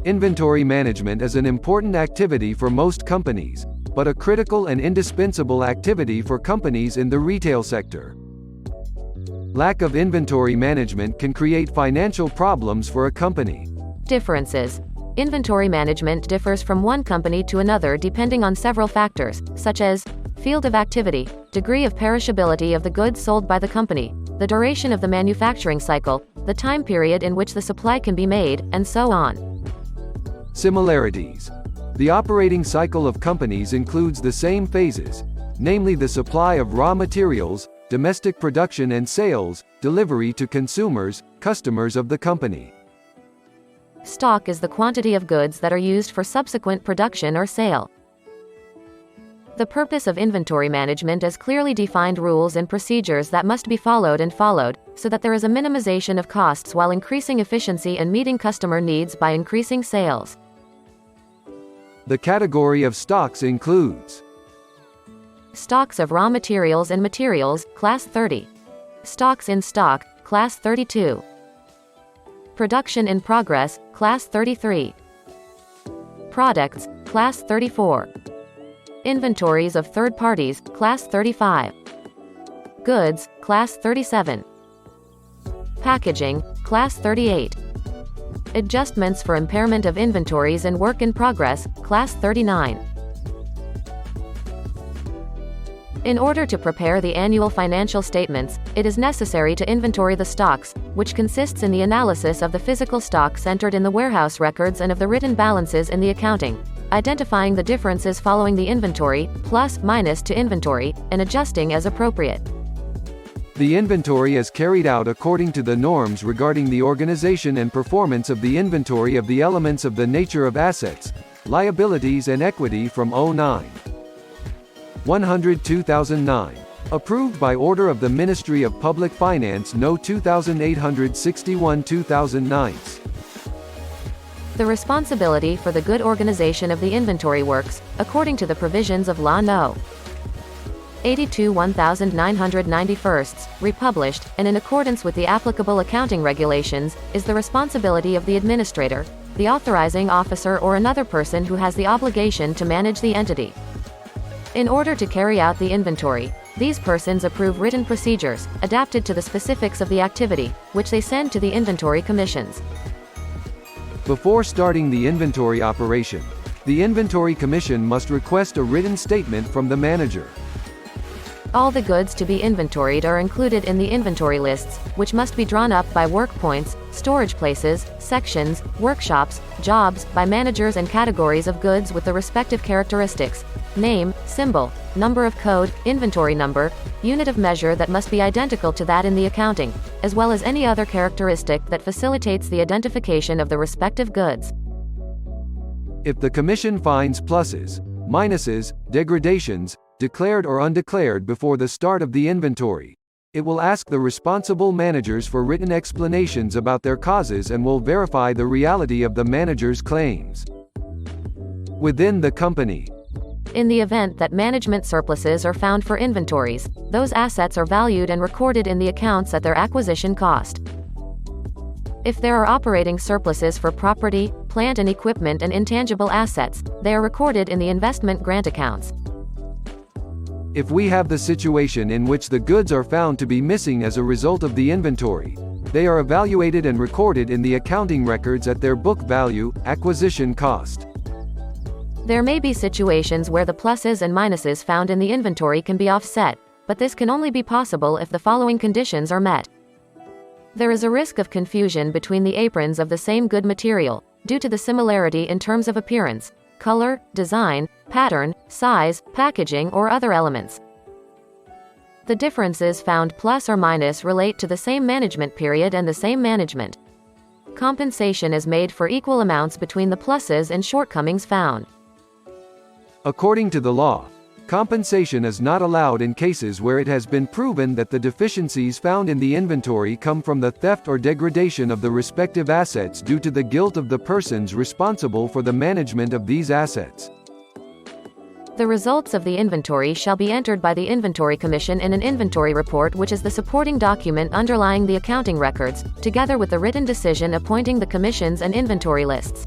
Inventory management is an important activity for most companies, but a critical and indispensable activity for companies in the retail sector. Lack of inventory management can create financial problems for a company. Differences. Inventory management differs from one company to another depending on several factors, such as field of activity, degree of perishability of the goods sold by the company, the duration of the manufacturing cycle, the time period in which the supply can be made, and so on. Similarities. The operating cycle of companies includes the same phases, namely the supply of raw materials, domestic production and sales, delivery to consumers, customers of the company. Stock is the quantity of goods that are used for subsequent production or sale. The purpose of inventory management is clearly defined rules and procedures that must be followed, so that there is a minimization of costs while increasing efficiency and meeting customer needs by increasing sales. The category of stocks includes stocks of raw materials and materials, Class 30. Stocks in stock, Class 32. Production in progress, Class 33. Products, Class 34. Inventories of third parties, Class 35. Goods, Class 37. Packaging, Class 38. Adjustments for impairment of inventories and work in progress, Class 39. In order to prepare the annual financial statements, it is necessary to inventory the stocks, which consists in the analysis of the physical stocks entered in the warehouse records and of the written balances in the accounting, identifying the differences following the inventory, plus, minus to inventory, and adjusting as appropriate. The inventory is carried out according to the norms regarding the organization and performance of the inventory of the elements of the nature of assets, liabilities and equity from 2009. Approved by order of the Ministry of Public Finance No. 2861/2009. The responsibility for the good organization of the inventory works, according to the provisions of Law No. 82/1991, republished, and in accordance with the applicable accounting regulations, is the responsibility of the administrator, the authorizing officer or another person who has the obligation to manage the entity. In order to carry out the inventory, these persons approve written procedures, adapted to the specifics of the activity, which they send to the inventory commissions. Before starting the inventory operation, the inventory commission must request a written statement from the manager. All the goods to be inventoried are included in the inventory lists, which must be drawn up by work points, storage places, sections, workshops, jobs, by managers and categories of goods with the respective characteristics, name, symbol, number of code, inventory number, unit of measure that must be identical to that in the accounting, as well as any other characteristic that facilitates the identification of the respective goods. If the commission finds pluses, minuses, degradations, declared or undeclared before the start of the inventory, it will ask the responsible managers for written explanations about their causes and will verify the reality of the manager's claims. Within the company, in the event that management surpluses are found for inventories, those assets are valued and recorded in the accounts at their acquisition cost. If there are operating surpluses for property, plant and equipment and intangible assets, they are recorded in the investment grant accounts. If we have the situation in which the goods are found to be missing as a result of the inventory, they are evaluated and recorded in the accounting records at their book value, acquisition cost. There may be situations where the pluses and minuses found in the inventory can be offset, but this can only be possible if the following conditions are met. There is a risk of confusion between the aprons of the same good material, due to the similarity in terms of appearance, color, design, pattern, size, packaging or other elements. The differences found plus or minus relate to the same management period and the same management. Compensation is made for equal amounts between the pluses and shortcomings found. According to the law, compensation is not allowed in cases where it has been proven that the deficiencies found in the inventory come from the theft or degradation of the respective assets due to the guilt of the persons responsible for the management of these assets. The results of the inventory shall be entered by the Inventory Commission in an inventory report, which is the supporting document underlying the accounting records, together with the written decision appointing the commissions and inventory lists.